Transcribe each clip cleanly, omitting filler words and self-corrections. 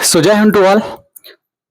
सो जय Hind to all.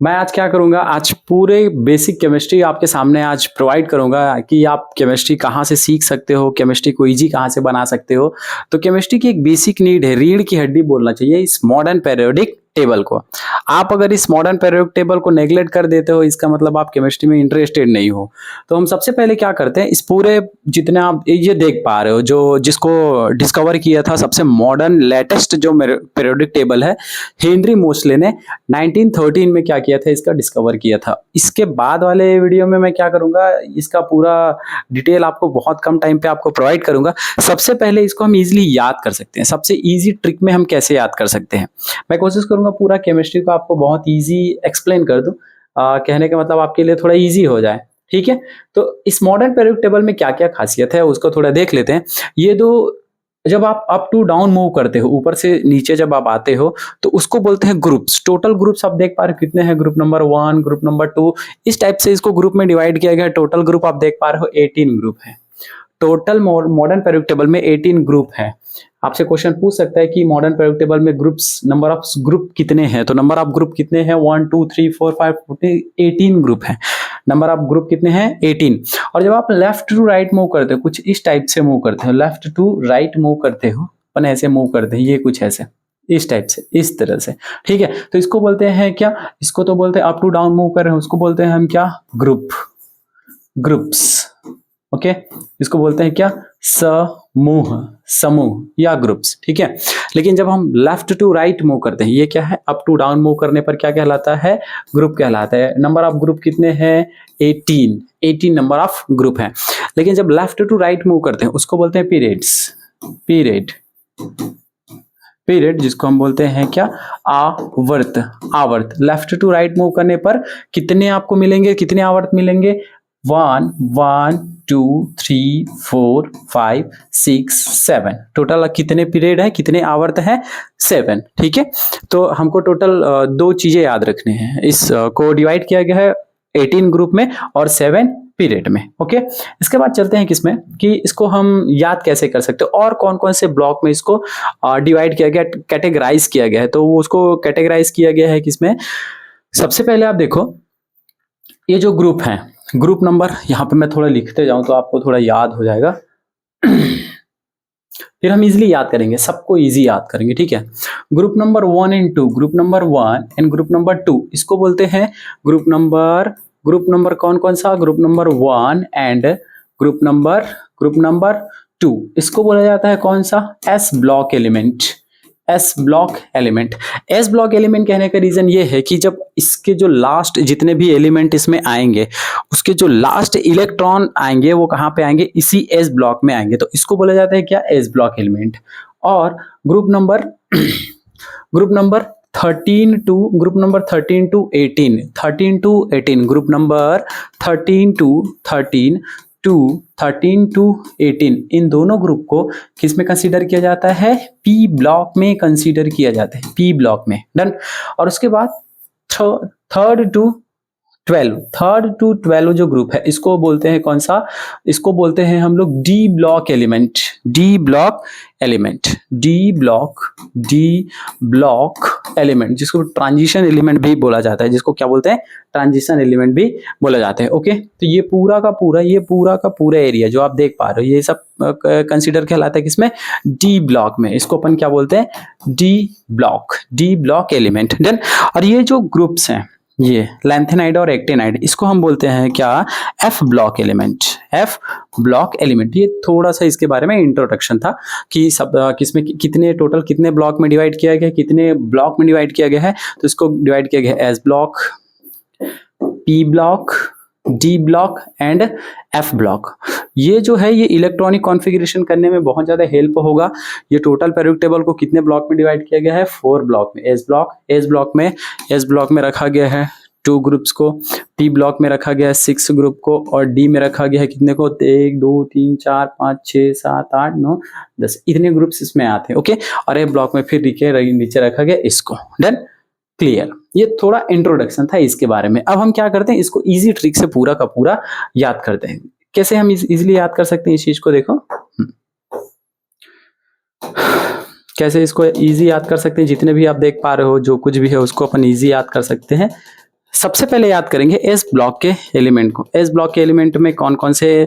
मैं आज क्या करूंगा, आज पूरे बेसिक केमिस्ट्री आपके सामने आज प्रोवाइड करूंगा कि आप केमिस्ट्री कहाँ से सीख सकते हो, केमिस्ट्री को इजी कहाँ से बना सकते हो। तो केमिस्ट्री की एक बेसिक नीड है, रीढ़ की हड्डी बोलना चाहिए इस मॉडर्न पीरियोडिक टेबल को। आप अगर इस मॉडर्न पीरियोडिक टेबल को नेग्लेक्ट कर देते हो, इसका मतलब आप केमिस्ट्री में इंटरेस्टेड नहीं हो। तो हम सबसे पहले क्या करते हैं, इस पूरे जितने आप ये देख पा रहे हो, जो जिसको डिस्कवर किया था सबसे मॉडर्न लेटेस्ट जो पीरियोडिक टेबल है, हेनरी मोसले ने 1913 में क्या किया था, इसका डिस्कवर किया था। इसके बाद वाले वीडियो में मैं क्या करूंगा, इसका पूरा डिटेल आपको बहुत कम टाइम पे आपको प्रोवाइड करूंगा। सबसे पहले इसको हम इजीली याद कर सकते हैं, सबसे इजी ट्रिक में हम कैसे याद कर सकते हैं। मैं कोशिश करूंगा पूरा केमिस्ट्री को आपको बहुत इजी एक्सप्लेन कर दूं, कहने का मतलब आपके लिए थोड़ा इजी हो जाए। ठीक है, तो इस मॉडर्न पीरियोडिक टेबल में क्या क्या खासियत है उसको थोड़ा देख लेते हैं। ये दो, जब आप अप टू डाउन मूव करते हो, ऊपर से नीचे जब आप आते हो, तो उसको बोलते हैं ग्रुप्स। टोटल ग्रुप्स आप देख पा रहे हो कितने हैं, ग्रुप नंबर 1, ग्रुप नंबर 2, इस टाइप से इसको ग्रुप में डिवाइड किया गया है। टोटल ग्रुप आप देख पा रहे हो 18 ग्रुप है। टोटल मॉडर्न पीरियोडिक टेबल में 18 ग्रुप है। आपसे क्वेश्चन पूछ सकता है कि मॉडर्न पीरियोडिक टेबल में ग्रुप्स, नंबर ऑफ ग्रुप कितने हैं, तो नंबर ऑफ ग्रुप कितने हैं, 1 2 3 4 5 18 ग्रुप है। नंबर ऑफ ग्रुप कितने हैं, 18। और जब आप लेफ्ट टू राइट मूव करते हो, कुछ इस टाइप से मूव करते हो, लेफ्ट टू राइट मूव करते हो, अपन ऐसे मूव करते हैं, ये कुछ ऐसे इस टाइप से, इस तरह से। ठीक है, तो इसको बोलते हैं क्या, इसको तो बोलते हैं अप टू डाउन मूव कर रहे हैं, उसको बोलते हैं हम क्या, ग्रुप, ग्रुप्स। ओके, इसको बोलते हैं क्या, समूह, समूह या ग्रुप्स। ठीक है, लेकिन जब हम लेफ्ट टू राइट मूव करते हैं, ये क्या है, अप टू डाउन मूव करने पर क्या कहलाता है, ग्रुप कहलाता है। नंबर ऑफ ग्रुप कितने हैं, 18 नंबर ऑफ ग्रुप है। लेकिन जब लेफ्ट टू राइट मूव करते हैं, उसको बोलते हैं पीरियड्स, पीरियड, पीरियड जिसको हम बोलते हैं क्या, आवर्त, आवर्त। लेफ्ट टू राइट मूव करने पर कितने आपको मिलेंगे, कितने आवर्त मिलेंगे, 1 1 2 3 4 5 6 7। टोटल कितने पीरियड है, कितने आवर्त है, 7। ठीक है, तो हमको टोटल दो चीजें याद रखनी है। इस को डिवाइड किया गया है 18 ग्रुप में और 7 पीरियड में। ओके, इसके बाद चलते हैं किसमें, कि इसको हम याद कैसे कर सकते हैं और कौन कौन से ब्लॉक में इसको डिवाइड किया गया, कैटेगराइज किया गया है। तो उसको कैटेगराइज किया गया है किसमें, सबसे पहले आप देखो ये जो ग्रुप है, ग्रुप नंबर, यहाँ पे मैं थोड़ा लिखते जाऊं तो आपको थोड़ा याद हो जाएगा, फिर हम इजीली याद करेंगे, सबको इजी याद करेंगे। ठीक है, group number 1 and 2, group number 1 and group number 2, इसको बोलते हैं ग्रुप नंबर कौन कौन सा, group number 1 and group number 2, इसको बोला जाता है कौन सा, S block element, S block element. S block element कहने का रीजन ये है कि जब इसके जो लास्ट जितने भी एलिमेंट इसमें आएंगे, उसके जो लास्ट इलेक्ट्रॉन आएंगे वो कहाँ पे आएंगे, इसी एस ब्लॉक में आएंगे, तो इसको बोला जाता है क्या, एस ब्लॉक एलिमेंट। और group number 13 to 18, group number 13 to 18, इन दोनों ग्रुप को किस में कंसीडर किया जाता है, पी ब्लॉक में कंसीडर किया जाता है, पी ब्लॉक में। डन। और उसके बाद थर्ड टू 12 जो ग्रुप है, इसको बोलते हैं कौन सा, इसको बोलते हैं हम लोग D block element, D block element, जिसको ट्रांजिशन एलिमेंट भी बोला जाता है, जिसको क्या बोलते हैं, ट्रांजिशन एलिमेंट भी बोला जाता है। ओके, तो ये पूरा का पूरा एरिया जो आप देख पा रहे हो, ये सब कंसीडर कहलाता है किसमें, डी ब्लॉक में। इसको अपन क्या बोलते हैं, डी ब्लॉक एलिमेंट। देन, और ये जो ग्रुप्स हैं, ये लैंथेनाइड और एक्टिनाइड, इसको हम बोलते हैं क्या, F block element, F block element. ये थोड़ा सा इसके बारे में इंट्रोडक्शन था कि सब किसमें कितने टोटल कितने ब्लॉक में डिवाइड किया गया है, कितने ब्लॉक में डिवाइड किया गया है। तो इसको डिवाइड किया गया है S block, P block, D block and F block. ये जो है, ये इलेक्ट्रॉनिक कॉन्फ़िगरेशन करने में बहुत ज्यादा हेल्प होगा। ये टोटल पीरियोडिक टेबल को कितने ब्लॉक में डिवाइड किया गया है, 4 ब्लॉक में। एस ब्लॉक में रखा गया है 2 ग्रुप्स को, पी ब्लॉक में रखा गया है 6 ग्रुप को, और डी में रखा गया है कितने को, 1 2 3 4 5 6 7 8 9 10, इतने ग्रुप्स इसमें आते हैं। ओके, और ए ब्लॉक में फिर नीचे रखा गया इसको। Done, clear. ये थोड़ा इंट्रोडक्शन था इसके बारे में। अब हम क्या करते हैं, इसको इजी ट्रिक से पूरा का पूरा याद करते हैं। कैसे हम इजीली याद कर सकते हैं इस चीज को, देखो। कैसे इसको इजी याद कर सकते हैं, जितने भी आप देख पा रहे हो जो कुछ भी है उसको अपन इजी याद कर सकते हैं। सबसे पहले याद करेंगे एस ब्लॉक के एलिमेंट को। एस ब्लॉक के एलिमेंट में कौन कौन से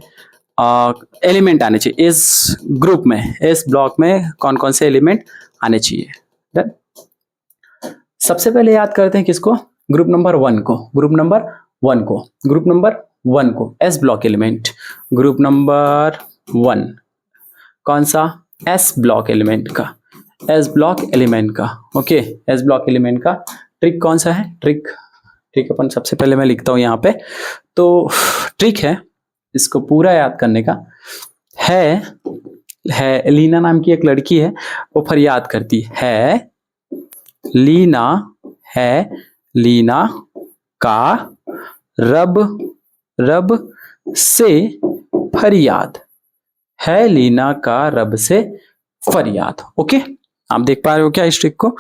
एलिमेंट आने चाहिए, इस ग्रुप में एस ब्लॉक में कौन कौन से एलिमेंट आने चाहिए। डन। सबसे पहले याद करते हैं किसको, ग्रुप नंबर 1 को। ग्रुप नंबर 1 को, ग्रुप नंबर 1 को S block element. Group number 1 कौन सा, एस ब्लॉक एलिमेंट का, एस ब्लॉक एलिमेंट का। ओके, एस ब्लॉक एलिमेंट का ट्रिक कौन सा है, ट्रिक अपन सबसे पहले मैं लिखता हूं यहाँ पे। तो ट्रिक है इसको पूरा याद करने का है लीना नाम की एक लड़की है, वो फरियाद करती है लीना का रब से फरियाद, है लीना का रब से फरियाद। ओके, आप देख पा रहे हो क्या इस ट्रिक को,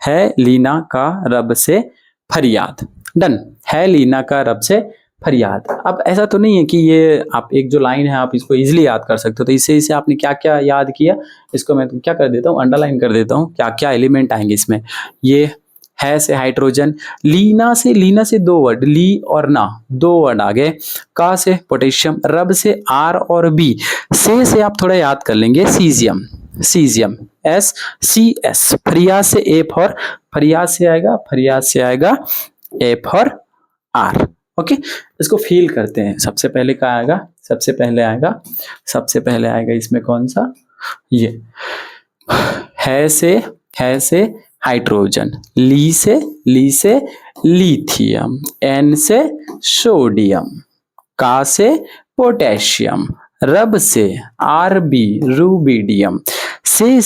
है लीना का रब से फरियाद। डन, है लीना का रब से फरियाद। अब ऐसा तो नहीं है कि ये आप एक जो लाइन है आप इसको इजीली याद कर सकते हो, तो इसे आपने क्या क्या याद किया, इसको मैं क्या कर देता हूँ, अंडरलाइन कर देता हूँ, क्या क्या एलिमेंट आएंगे इसमें। ये है से हाइड्रोजन, लीना से 2 वर्ड, ली और ना 2 वर्ड आ गए, का से पोटेशियम, रब से आर और बी, से आप थोड़ा याद कर लेंगे सीजियम, एस सी एस, फरियाद से ए फॉर, फरियाद से आएगा ए फॉर आर। ओके, इसको फील करते हैं। सबसे पहले क्या आएगा, सबसे पहले आएगा इसमें कौन सा, ये है से हाइड्रोजन, ली से लिथियम, एन से सोडियम, का से पोटेशियम, रब से आरबी रूबिडियम, से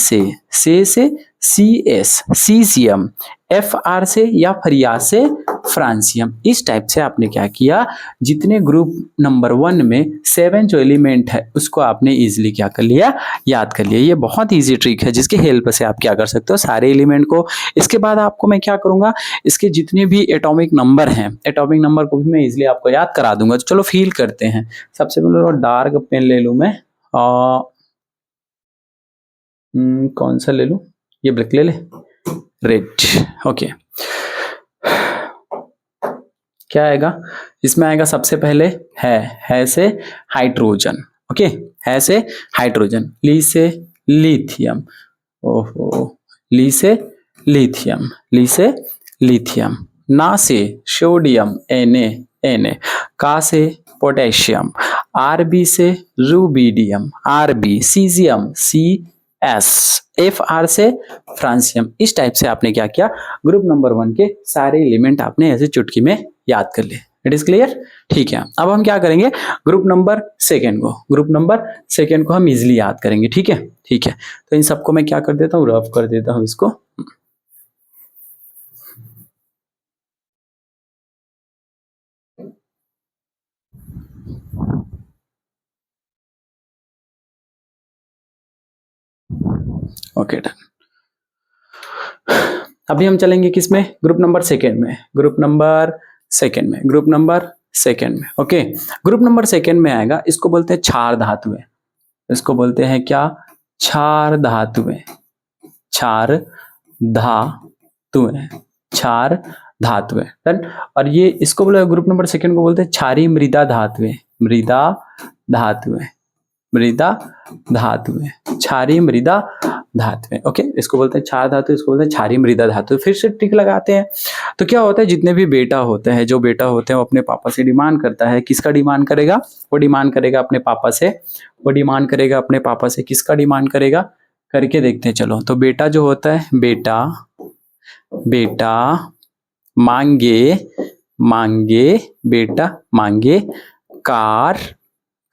C S caesium, F R से या फरियाद से फ्रांसियम। इस टाइप से आपने क्या किया, जितने ग्रुप नंबर 1 में 7 जो एलिमेंट है उसको आपने इजीली क्या कर लिया, याद कर लिया। ये बहुत इजी ट्रिक है जिसके हेल्प से आप क्या कर सकते हो, सारे एलिमेंट को। इसके बाद आपको मैं क्या करूंगा, इसके जितने भी एटॉमिक नंबर हैं, एटॉमिक नंबर को भी मैं इजीली आपको याद करा दूंगा। तो चलो फील करते हैं। सबसे पहले डार्क पेन ले लूं मैं, कौन सा ले लूं, ये ब्लैक ले ले, रेड। ओके, क्या आएगा इसमें, आएगा सबसे पहले है से हाइड्रोजन। ओके, है से हाइड्रोजन, ली से लिथियम, ली से लिथियम, ना से सोडियम, Na, का से पोटेशियम, आरबी से rubidium, RB, caesium, CS, FR से फ्रांसियम। इस टाइप से आपने क्या किया, ग्रुप नंबर 1 के सारे एलिमेंट आपने ऐसे चुटकी में याद कर लिए। इट इज क्लियर, ठीक है। अब हम क्या करेंगे, ग्रुप नंबर 2 को हम इजिली याद करेंगे। ठीक है, तो इन सबको मैं क्या कर देता हूँ, रफ कर देता हूँ इसको। Okay, done. अभी हम चलेंगे किसमें, ग्रुप नंबर 2 में, ग्रुप नंबर सेकेंड में। ओके, ग्रुप नंबर 2 में आएगा, इसको बोलते हैं क्षार धातुएं। इसको बोलते हैं क्या, क्षार धातुएं। डन। और ये इसको बोले, ग्रुप नंबर 2 को बोलते हैं क्षारीय मृदा धातुएं, क्षारीय मृदा धातुएं। ओके, इसको बोलते हैं क्षार धातु, इसको बोलते हैं क्षारीय मृदा धातु। फिर से ट्रिक लगाते हैं। तो क्या होता है, जितने भी बेटा होते हैं वो अपने पापा से डिमांड करता है। किसका डिमांड करेगा, वो डिमांड करेगा अपने पापा से। किसका डिमांड करेगा, करके देखते हैं। चलो, तो बेटा जो होता है, बेटा मांगे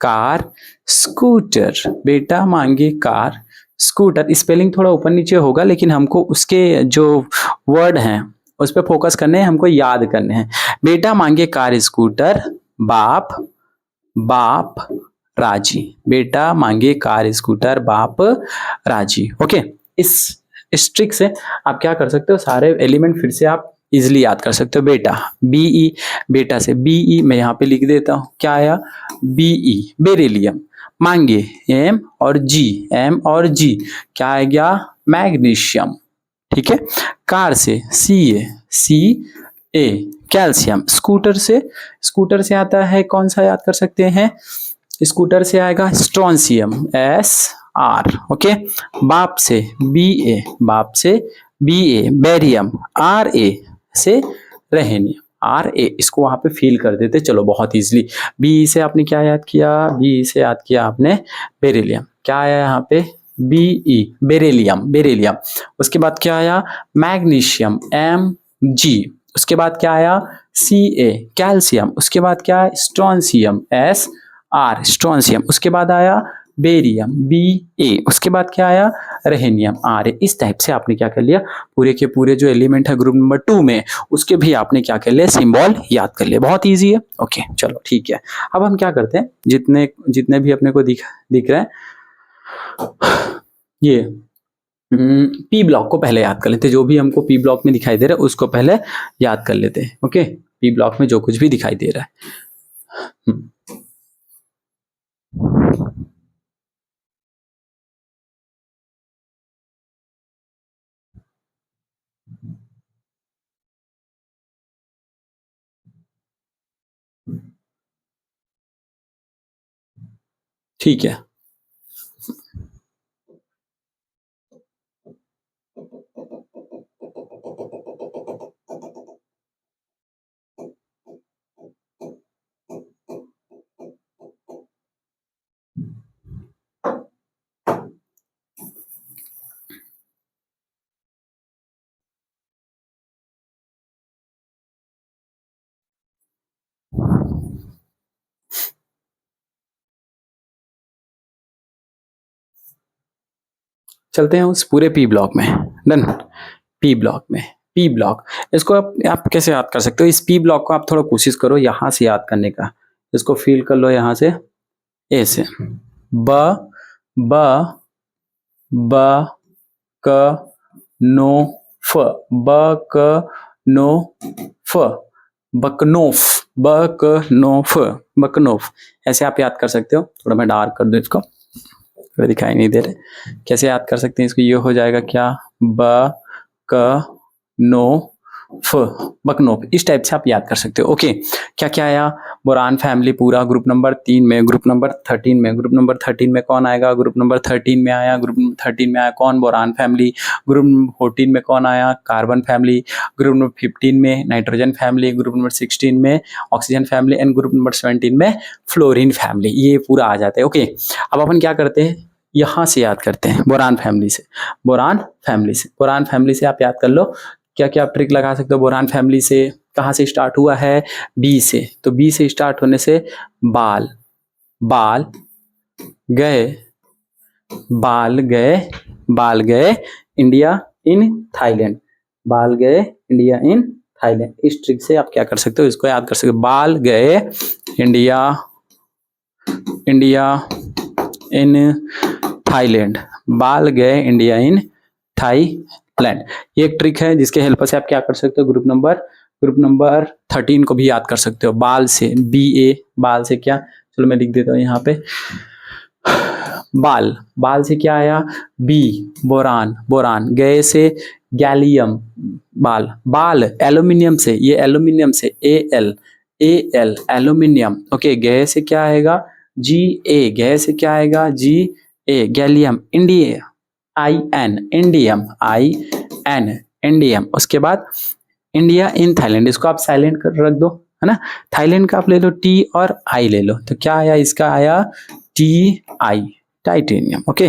कार स्कूटर, बेटा मांगे कार स्कूटर। स्पेलिंग थोड़ा ऊपर नीचे होगा, लेकिन हमको उसके जो वर्ड हैं उस पर फोकस करने हैं, हमको याद करने हैं। बेटा मांगे कार स्कूटर, बाप राजी, बेटा मांगे कार स्कूटर, बाप राजी। ओके, इस ट्रिक से आप क्या कर सकते हो, सारे एलिमेंट फिर से आप इजिली याद कर सकते हो। बेटा, BE, बेटा से BE मैं यहाँ पे लिख देता हूँ। क्या आया, BE, बेरिलियम। मांगे, M और G, क्या आ गया, मैग्नीशियम, ठीक है। कार से CA कैल्शियम। स्कूटर से आता है कौन सा याद कर सकते हैं, स्कूटर से आएगा स्ट्रॉन्सियम SR, ओके। बाप से BA बेरियम, RA से रेहेनियम, RA इसको वहां पे फील कर देते, चलो बहुत इजीली। BE से आपने क्या याद किया, BE से याद किया आपने बेरिलियम। क्या आया यहाँ पे, BE बेरिलियम। उसके बाद क्या आया, मैग्नीशियम Mg। उसके बाद क्या आया, Ca कैल्शियम। उसके बाद क्या है, स्ट्रॉन्सियम SR स्ट्रॉन्सियम। उसके बाद आया बेरियम Ba। उसके बाद क्या आया, रेहेनियम Ra। इस टाइप से आपने क्या कर लिया, पूरे के पूरे जो एलिमेंट है ग्रुप नंबर 2 में, उसके भी आपने क्या कर लिया, सिंबल याद कर लिया। बहुत इजी है, ओके चलो ठीक है। अब हम क्या करते हैं, जितने भी अपने को दिख रहे हैं, ये P ब्लॉक को पहले याद कर लेते हैं। जो भी हमको P ब्लॉक में दिखाई दे रहा है उसको पहले याद कर लेते हैं, ओके। P ब्लॉक में जो कुछ भी दिखाई दे रहा है। ठीक है, चलते हैं उस पूरे P ब्लॉक में। डन। P ब्लॉक इसको आप कैसे याद कर सकते हो, इस P ब्लॉक को आप थोड़ा कोशिश करो यहाँ से याद करने का। इसको फील कर लो यहाँ से, A से ब क नो फ, बकनोफ। ऐसे आप याद कर सकते हो। थोड़ा मैं डार्क कर दूं इसको, थोड़ा दिखाई नहीं दे रहे। कैसे याद कर सकते हैं इसको, ये हो जाएगा क्या, बकनोफ। इस टाइप से आप याद कर सकते हो, ओके। क्या क्या आया, बोरान फैमिली पूरा ग्रुप नंबर 3 में, ग्रुप नंबर 13 में। ग्रुप नंबर 13 में कौन आएगा, ग्रुप नंबर 13 में आया, ग्रुप नंबर 13 में आया कौन, बोरान फैमिली। ग्रुप नंबर 14 में कौन आया, कार्बन फैमिली। ग्रुप नंबर 15 में नाइट्रोजन फैमिली। ग्रुप नंबर 16 में oxygen family and group number 17 में फ्लोरीन फैमिली। ये पूरा आ जाता है, ओके। अब अपन क्या करते हैं, यहाँ से याद करते हैं, बोरान फैमिली से आप याद कर लो। क्या क्या आप ट्रिक लगा सकते हो, बोरान फैमिली से कहाँ से स्टार्ट हुआ है, बी से। तो बी से स्टार्ट होने से बाल गए इंडिया इन थाईलैंड। इस ट्रिक से आप क्या कर सकते हो, इसको याद कर सकते हो। बाल गए इंडिया इन थाईलैंड। ये एक ट्रिक है जिसके हेल्प से आप क्या कर सकते हो, ग्रुप नंबर 13 को भी याद कर सकते हो। बाल से बाल से क्या, चलो मैं लिख देता हूँ यहाँ पे। बाल से क्या आया, बी बोरान। गए से गैलियम। बाल एल्यूमिनियम से, ये एल्यूमिनियम से एल एल्यूमिनियम, ओके। गए से क्या आएगा, गए से क्या आएगा, गैलियम। इंडियम। उसके बाद इंडिया इन थाईलैंड, इसको आप साइलेंट कर रख दो, है ना। थाईलैंड का आप ले लो टी और आई ले लो, तो क्या आया, इसका आया TI titanium, okay.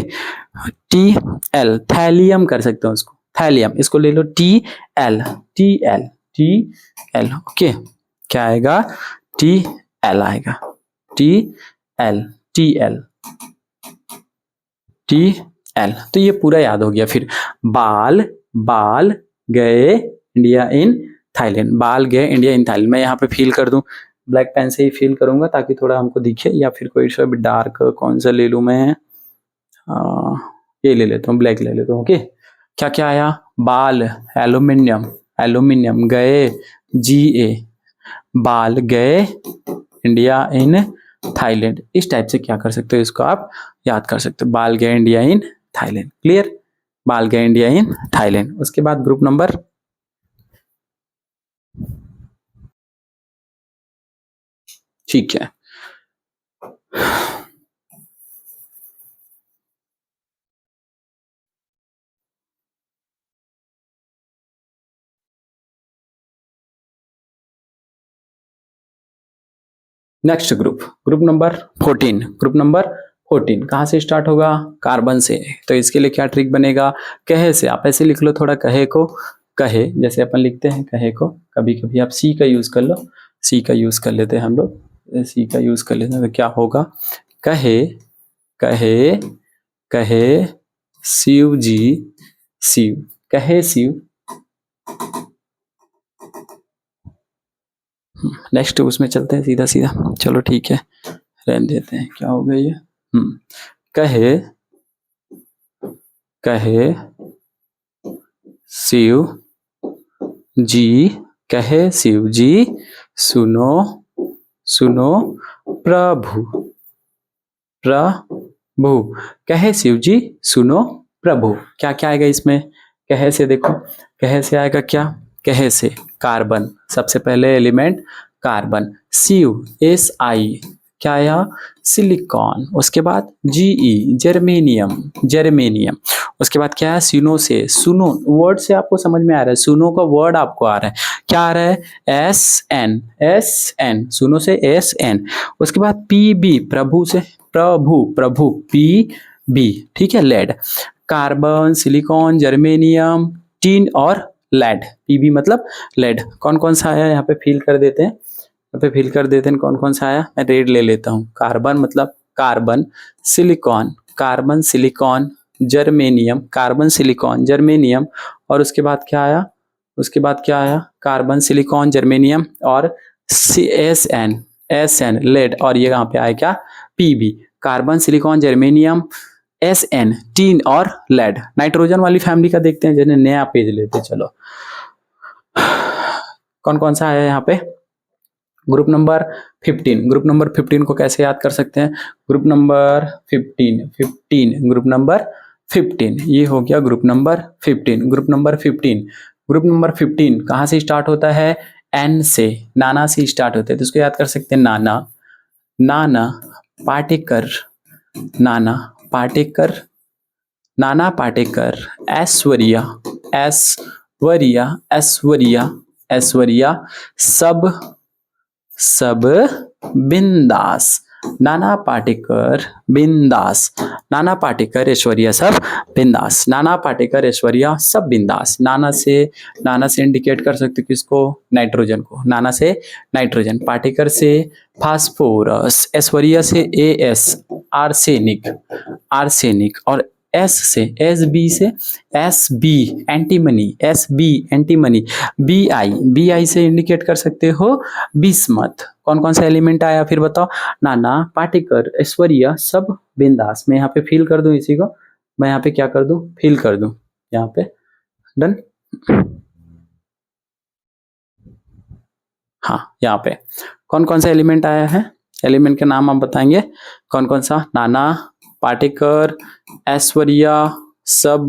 TL thallium कर सकते हो उसको, थैलियम। इसको ले लो TL, ओके। क्या आएगा, TL आएगा, TL। तो ये पूरा याद हो गया। फिर बाल गए इंडिया इन थाईलैंड। मैं यहाँ पे फील कर दूं, ब्लैक पेन से ही फील करूंगा ताकि थोड़ा हमको दिखे, या फिर कोई सा भी डार्क कौन सा ले लूं मैं, ये ले लेता हूँ, ब्लैक ले लेता हूँ, ओके। क्या क्या आया, बाल एल्यूमिनियम गए GA, बाल गए इंडिया इन थाईलैंड। इस टाइप से क्या कर सकते हो, इसको आप याद कर सकते हो, बाल गए इंडिया इन थाईलैंड। क्लियर। बालगा इंडिया इन थाईलैंड। उसके बाद ग्रुप नंबर ठीक है। Next group, group number 14। Group number 14 कहाँ से स्टार्ट होगा? कार्बन से। तो इसके लिए क्या ट्रिक बनेगा? कहे से, आप ऐसे लिख लो थोड़ा कहे को, कहे जैसे अपन लिखते हैं कहे को, कभी कभी आप सी का यूज कर लो, सी का यूज कर लेते हैं हम लोग, सी का यूज कर लेते हैं तो क्या होगा? कहे, कहे, कहे शिव जी, शिव, कहे शिव। नेक्स्ट उसमें चलते हैं सीधा सीधा, चलो ठीक है, रहने देते हैं, क्या हो गया ये। कहे, कहे शिव जी, कहे शिव जी सुनो, सुनो प्रभु, प्रभु, कहे शिव जी सुनो प्रभु। क्या क्या आएगा इसमें? कहे से देखो, कहे से आएगा क्या? कहे से कार्बन, सबसे पहले एलिमेंट कार्बन, शिव एस आई, क्या आया? सिलिकॉन। उसके बाद जीई जर्मेनियम, जर्मेनियम। उसके बाद क्या है? सुनो से, सुनो वर्ड से आपको समझ में आ रहा है, सुनो का वर्ड आपको आ रहा है, क्या आ रहा है? एस एन, एस एन, सुनो से एस एन। उसके बाद पी बी, प्रभु से प्रभु, प्रभु पी बी, ठीक है, lead, carbon, silicon, germanium, tin और लेड, पीबी मतलब लेड। कौन कौन सा आया यहाँ पे फिल कर देते हैं, यहाँ पे फिल कर देते हैं कौन कौन सा आया। मैं रेड ले लेता हूँ। कार्बन मतलब carbon, silicon, carbon silicon, germanium, carbon silicon germanium, और उसके बाद क्या आया? उसके बाद क्या आया? कार्बन सिलिकॉन जर्मेनियम और सी एस एन लेड, और ये यहाँ पे आया क्या? PB, carbon silicon germanium, S N tin और लेड। नाइट्रोजन वाली फैमिली का देखते हैं, जिन्हें नया पेज लेते, चलो कौन कौन सा है यहाँ पे? Group number 15। ग्रुप नंबर 15 को कैसे याद कर सकते हैं? ग्रुप नंबर 15, 15, ग्रुप नंबर 15, ये हो गया group number 15। Group number 15, group number 15 कहाँ से स्टार्ट होता है? एन से, नाना से स्टार्ट होता है, तो इसको याद कर सकते हैं नाना, नाना पाटेकर, नाना पाटेकर, नाना पाटेकर, ऐश्वर्या, ऐश्वर्या, ऐश्वर्या, ऐश्वर्या, सब, सब बिंदास, नाना पाटेकर बिंदास, नाना पाटेकर ऐश्वर्या सब बिंदास, नाना पाटेकर ऐश्वर्या सब बिंदास। नाना से इंडिकेट कर सकते किसको? नाइट्रोजन को, नाना से नाइट्रोजन, पाटेकर से फास्फोरस, ऐश्वर्या से एस आर्सेनिक, आर्सेनिक, और एस से, एस बी से, S B antimony, S B antimony, B I, B I से इंडिकेट कर सकते हो बिस्मथ। कौन कौन सा एलिमेंट आया फिर बताओ? नाना पाटेकर ऐश्वर्या सब बिंदास। मैं यहाँ पे फिल कर दूं इसी को, मैं यहाँ पे क्या कर दूं? फिल कर दूं यहाँ पे, डन। हाँ, यहाँ पे कौन कौन सा एलिमेंट आया है? एलिमेंट के नाम आप बताएंगे कौन कौन सा? नाना पाटेकर ऐश्वर्या सब,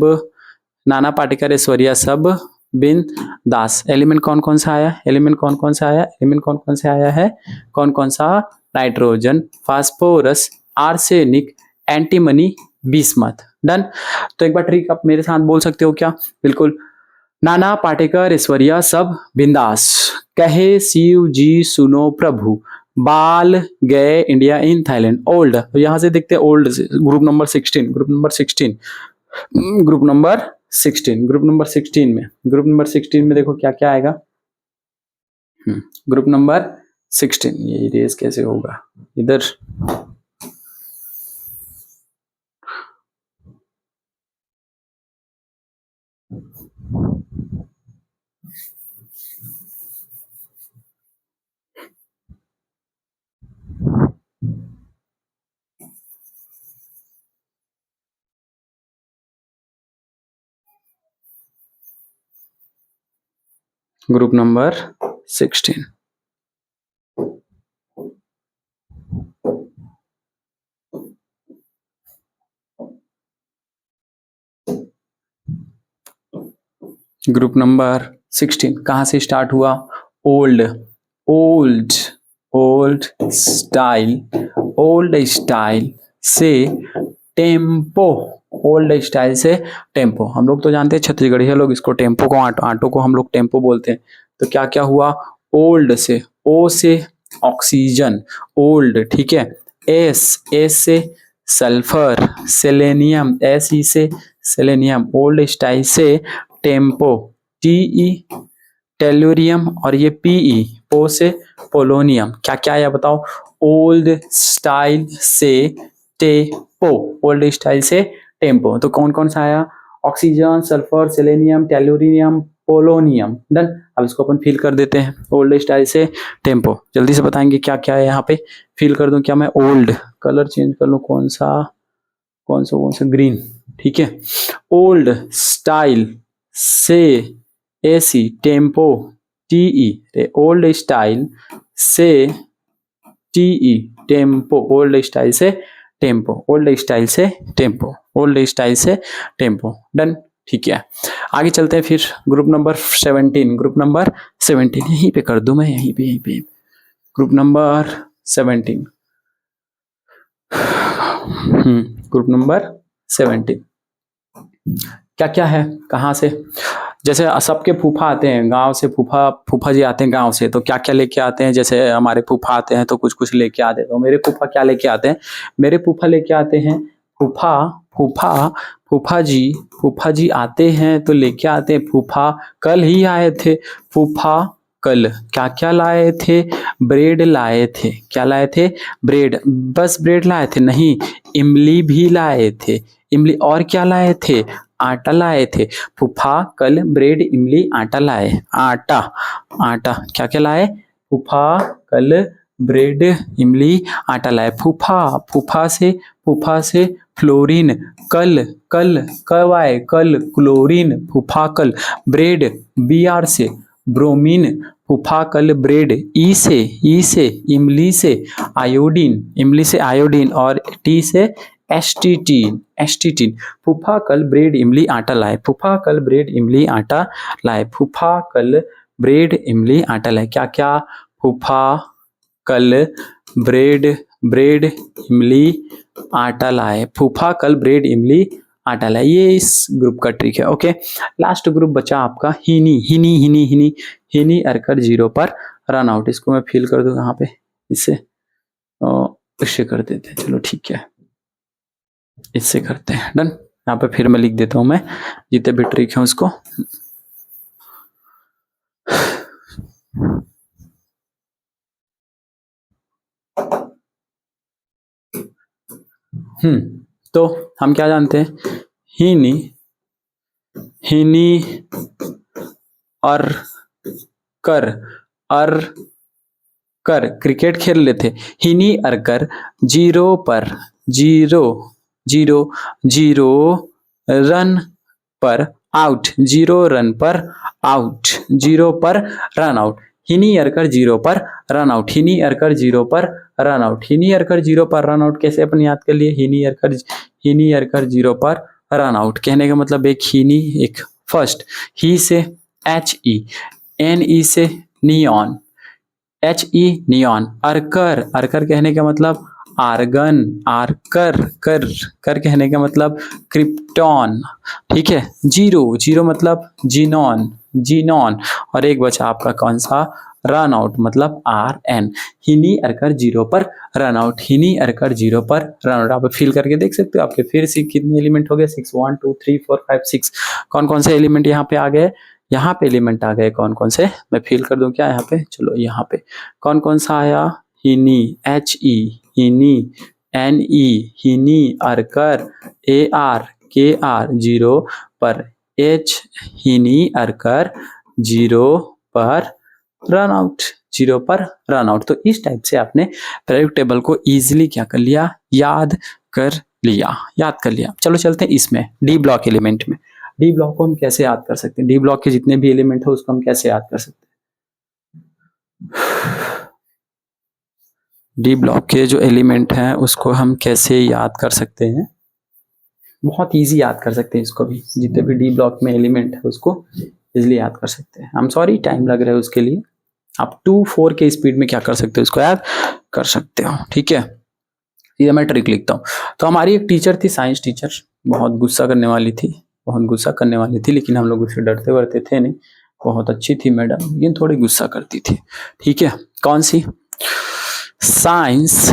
नाना पाटेकर ऐश्वर्या सब बिन दास। एलिमेंट कौन कौन सा आया? एलिमेंट कौन कौन सा आया? एलिमेंट कौन कौन सा आया है? कौन कौन सा? Nitrogen, phosphorus, arsenic, antimony, bismuth. Done. तो एक बार ट्रिक आप मेरे साथ बोल सकते हो क्या? बिल्कुल। नाना पाटेकर ऐश्वर्या सब बिंदास, कहे शिव जी सुनो प्रभु, बाल गए इंडिया इन थाईलैंड, ओल्ड, तो यहां से देखते हैं ओल्ड से, group number 16, group number 16, group number 16, group number 16 में, ग्रुप नंबर 16 में देखो क्या क्या आएगा। ग्रुप नंबर 16, ये इरेज कैसे होगा इधर? ग्रुप नंबर 16, ग्रुप नंबर 16 कहाँ से स्टार्ट हुआ? Old, old, old style, old style से टेम्पो, ओल्ड स्टाइल से टेम्पो। हम लोग तो जानते हैं छत्तीसगढ़िया लोग इसको टेम्पो को आटो को हम लोग टेम्पो बोलते हैं। तो क्या क्या हुआ? ओल्ड से, ओ से ऑक्सीजन, ओल्ड, ठीक है। एस, एस से सल्फर, सेलेनियम, एस ई से सेलेनियम, ओल्ड स्टाइल से टेम्पो, टी ई टेल्यूरियम, और ये पीई, पो से पोलोनियम। क्या क्या है बताओ? ओल्ड स्टाइल से टेम्पो, ओल्ड स्टाइल से टेम्पो। तो कौन कौन सा आया? Oxygen, sulphur, selenium, tellurium, polonium. Done. अब इसको अपन फिल कर देते हैं। ओल्ड स्टाइल से टेम्पो, जल्दी से बताएंगे क्या क्या है यहाँ पे। फिल कर दूं क्या मैं? ओल्ड, कलर चेंज कर लूं, कौन सा ग्रीन, ठीक है। ओल्ड स्टाइल से AC tempo, T E, old style से टीई टेम्पो, ओल्ड स्टाइल से टेम्पो, ओल्ड स्टाइल से टेम्पो, ओल्ड स्टाइल से टेम्पो। डन, ठीक है। आगे चलते हैं फिर ग्रुप नंबर 17, ग्रुप नंबर 17 यहीं पे कर दूं मैं, यहीं पे ग्रुप नंबर 17। ग्रुप नंबर 17 क्या क्या है, कहाँ से? जैसे सबके फूफा आते हैं गांव से, फूफा जी आते हैं गांव से, तो क्या क्या लेके आते हैं? जैसे हमारे फूफा आते हैं तो कुछ कुछ लेके आते हैं। तो मेरे फूफा क्या लेके आते हैं? मेरे फूफा लेके आते हैं, फूफा फूफा फूफा जी आते हैं तो लेके आते हैं। फूफा कल ही आए थे, फूफा कल क्या क्या लाए थे? ब्रेड लाए थे। क्या लाए थे? ब्रेड। बस ब्रेड लाए थे? नहीं, इमली भी लाए थे। इमली, और क्या लाए थे? आटा लाए थे। फूफा कल ब्रेड, इमली, आटा लाए। आटा, आटा क्या क्या लाए? फूफा कल ब्रेड, इमली, आटा लाए। फूफा से फ्लोरीन, कल कल कब आए? कल क्लोरीन। फूफा कल ब्रेड, बी आर से ब्रोमीन। फूफा कल ब्रेड, ई से इमली से आयोडीन, इमली से आयोडीन, और टी से एस्टीटीन। फूफा कल ब्रेड, इमली, आटा लाए। फूफा कल ब्रेड, इमली, आटा लाए। फूफा कल ब्रेड, इमली, आटा लाए। क्या क्या? फूफा कल ब्रेड, इमली, आटा लाए। फूफा कल ब्रेड, इमली, आटा लाए। ये इस ग्रुप का ट्रिक है। ओके, लास्ट ग्रुप बचा आपका हिनी अरकर 0 पर रन आउट। इसको मैं फिल कर दूं यहाँ पे, इससे कर देते हैं। चलो ठीक है, इससे करते हैं। डन। यहाँ पे फिर मैं लिख देता हूं मैं जितने भी ट्रिक है उसको। तो हम क्या जानते हैं? हिनी और कर क्रिकेट खेल रहे थे। हिनी अरकर 0 पर 0 रन पर आउट, 0 रन पर आउट, 0 पर रन आउट। हिनी अरकर 0 पर रन आउट, हिनी अरकर 0 पर रन आउट, हिनी अरकर 0 पर रन आउट। कैसे अपन याद कर लिए? हिनी अरकर 0 पर रन आउट कहने का मतलब एक हिनी, एक फर्स्ट। ही से HE, NE से नियॉन, HE नियॉन। अरकर कहने का मतलब आर्गन, कर कहने का मतलब क्रिप्टॉन, ठीक है। 0 मतलब जीनॉन, और एक बचा आपका कौन सा? रन आउट, मतलब RN। हिनी अरकर 0 पर रन आउट, हिनी अरकर 0 पर रन आउट। आप फील करके देख सकते हो आपके फिर से कितने एलिमेंट हो गए? 6, 1 2 3 4 5 6। कौन कौन से एलिमेंट यहाँ पे आ गए? यहाँ पे एलिमेंट आ गए कौन कौन से? मैं फील कर दूं क्या यहाँ पे? चलो यहाँ पे कौन कौन सा आया? हिनी, HE, हिनी, NE, हिनी अरकर, AR 0 पर H, हिनी अरकर 0 पर रन आउट, 0 पर रन आउट। तो इस टाइप से आपने प्रेडिक्ट टेबल को इजीली क्या कर लिया? याद कर लिया। चलो चलते हैं इसमें डी ब्लॉक एलिमेंट में। डी ब्लॉक को हम कैसे याद कर सकते हैं? डी ब्लॉक के जितने भी एलिमेंट है उसको हम कैसे याद कर सकते हैं? डी ब्लॉक के जो एलिमेंट हैं उसको हम कैसे याद कर सकते हैं? बहुत इजी याद कर सकते हैं इसको भी। जितने भी डी ब्लॉक में एलिमेंट है उसको इजिली याद कर सकते हैं। आई एम सॉरी टाइम लग रहा है उसके लिए, आप 2-4 के स्पीड में क्या कर सकते हो, इसको याद कर सकते हो। ठीक है, ये मैं ट्रिक लिखता हूँ। तो हमारी एक टीचर थी, साइंस टीचर, बहुत गुस्सा करने वाली थी, बहुत गुस्सा करने वाली थी, लेकिन हम लोग उससे डरते वरते थे नहीं। बहुत अच्छी थी मैडम, लेकिन थोड़ी गुस्सा करती थी। ठीक है, कौन सी? साइंस।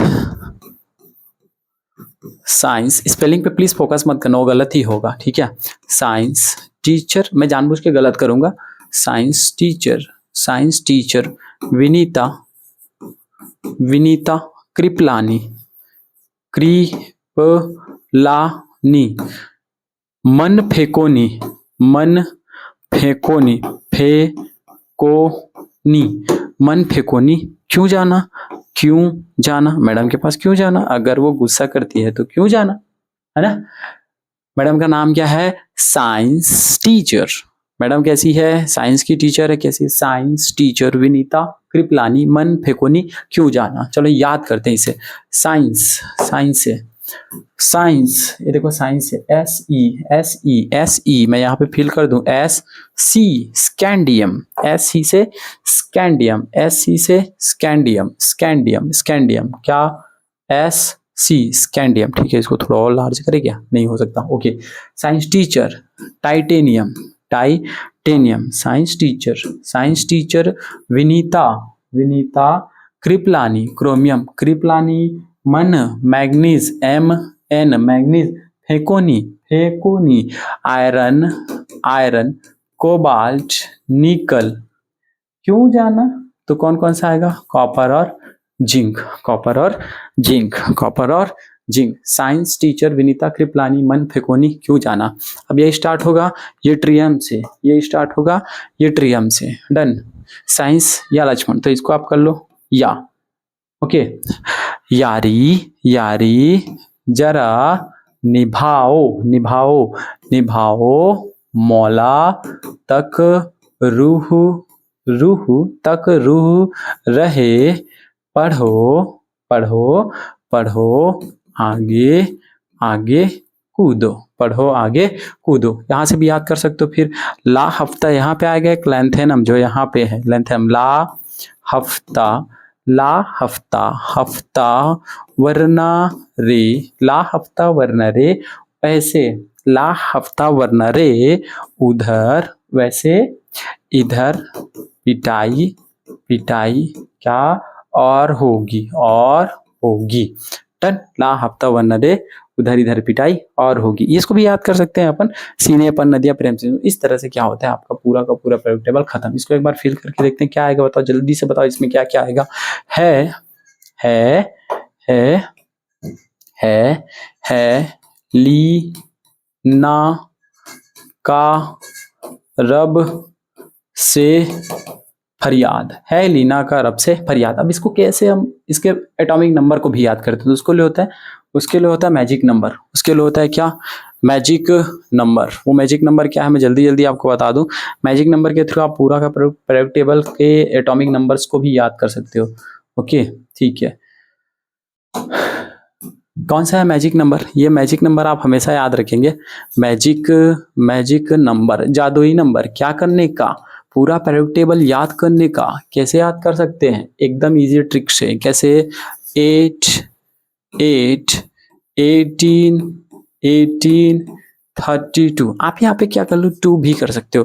साइंस स्पेलिंग पे प्लीज फोकस मत करना, वो गलत ही होगा। ठीक है, साइंस टीचर, मैं जानबूझ के गलत करूंगा। Science teacher, science teacher Vinita, Vinita Kripalani, Kripalani, मन फेकोनी, मन फेकोनी, फेकोनी, मन फेकोनी। क्यों जाना? क्यों जाना? मैडम के पास क्यों जाना? अगर वो गुस्सा करती है तो क्यों जाना, है ना। मैडम का नाम क्या है? Science teacher. मैडम कैसी है? साइंस की टीचर है। कैसी? साइंस टीचर विनीता कृपलानी, मन फेकोनी, क्यों जाना। चलो याद करते हैं इसे। साइंस, साइंस है, साइंस, ये देखो साइंस है, S E, S E, S E, मैं यहाँ पे फिल कर दूं, S C, scandium, S C से स्कैंडियम, एस सी से स्कैंडियम, स्कैंडियम, स्कैंडियम, क्या? S C, scandium. ठीक है, इसको थोड़ा और लार्ज करे क्या? नहीं हो सकता। Okay, science teacher titanium, titanium, science teacher, science teacher Vinita, Vinita Kripalani, chromium, Kripalani, मन मैग्नीज, एम एन, मैग्नीज, फेकोनी, फेकोनी, आयरन, आयरन, कोबाल्ट, निकल, क्यों जाना? तो कौन कौन सा आएगा? कॉपर और जिंक, कॉपर और जिंक, कॉपर और zinc. Science teacher Vinita Kripalani, मन फेकोनी, क्यों जाना। अब ये स्टार्ट होगा ये ट्रियम से, ये स्टार्ट होगा ये ट्रियम से। डन। साइंस या लक्ष्मण, तो इसको आप कर लो या। ओके, यारी, यारी जरा निभाओ, निभाओ, निभाओ, मौला तक रूह, रूह तक रूह रहे, पढ़ो, पढ़ो, पढ़ो, आगे, आगे कूदो, पढ़ो आगे कूदो। यहाँ से भी याद कर सकते हो। फिर ला हफ्ता, यहाँ पे आएगा एक लैंथेनम जो यहाँ पे है, लैंथेनम, ला हफ्ता, ला हफ्ता, हफ्ता वरना रे, ला हफ्ता वरना रे, ऐसे, ला हफ्ता वरना रे, उधर वैसे, इधर, पिटाई, पिटाई क्या? और होगी, और होगी। टन, ला हफ्ता वरना रे, उधर इधर पिटाई और होगी। इसको भी याद कर सकते हैं अपन, सीने पर नदियां प्रेम से। इस तरह से क्या होता है आपका पूरा का पूरा प्रेडिक्ट टेबल खत्म। इसको एक बार फिल करके देखते हैं क्या आएगा, बताओ जल्दी से बताओ इसमें क्या क्या आएगा। है, है, है, है ली ना का रब से फरियाद, है लीना का रब से फरियाद। अब इसको कैसे हम इसके एटॉमिक नंबर को भी याद करते हैं, तो उसको लिए होता है, उसके लिए होता है मैजिक नंबर, उसके लिए होता है क्या? Magic number. वो मैजिक नंबर क्या है मैं जल्दी जल्दी आपको बता दूं। मैजिक नंबर के थ्रू आप पूरा का प्रेडिक्ट टेबल के एटॉमिक नंबर्स को भी याद कर सकते हो। ओके, ठीक है। कौन सा है मैजिक नंबर? ये मैजिक नंबर आप हमेशा याद रखेंगे। मैजिक, मैजिक नंबर, जादुई नंबर, क्या करने का? पूरा प्रेडिक्ट टेबल याद करने का। कैसे याद कर सकते हैं? एकदम इजी ट्रिक से। कैसे? 8, 8, 18, 18, 32। आप यहाँ पे क्या कर लो, 2 भी कर सकते हो।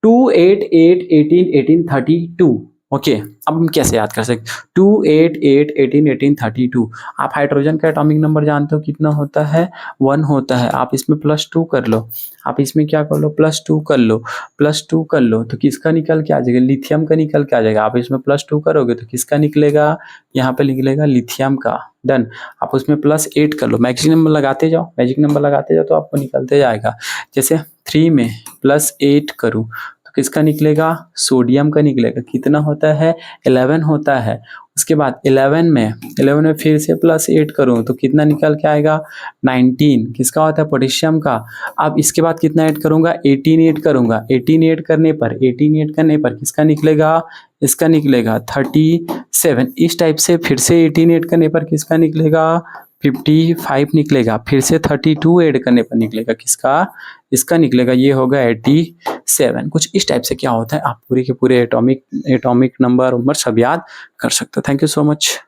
2, 8, 8, 18, 18, 32। ओके, अब हम कैसे याद कर सकते? 2, 8, 8, 18, 18, 32। आप हाइड्रोजन का एटॉमिक नंबर जानते हो कितना होता है? 1 होता है। आप इसमें +2 कर लो, आप इसमें क्या कर लो, +2 कर लो, +2 कर लो, तो किसका निकल के आ जाएगा? लिथियम का निकल के आ जाएगा। आप इसमें +2 करोगे तो किसका निकलेगा? यहाँ पे निकलेगा लिथियम का। डन। आप उसमें +8 कर लो, मैजिक नंबर लगाते जाओ, मैजिक नंबर लगाते जाओ तो आपको निकलते जाएगा। जैसे 3 में +8 करूँ तो किसका निकलेगा? सोडियम का निकलेगा। कितना होता है? 11 होता है। उसके बाद 11 में फिर से +8 करूँ तो कितना निकल के आएगा? 19। किसका होता है? पोटेशियम का। अब इसके बाद कितना ऐड करूँगा? 18 ऐड करूँगा। 18 ऐड करने पर किसका निकलेगा? इसका निकलेगा 37। इस टाइप से फिर से 18 ऐड करने पर किसका निकलेगा? 55 निकलेगा, फिर से 32 ऐड करने पर निकलेगा किसका, इसका निकलेगा, ये होगा 87। कुछ इस टाइप से क्या होता है, आप पूरे के पूरे एटॉमिक नंबर सब याद कर सकते हो। Thank you so much.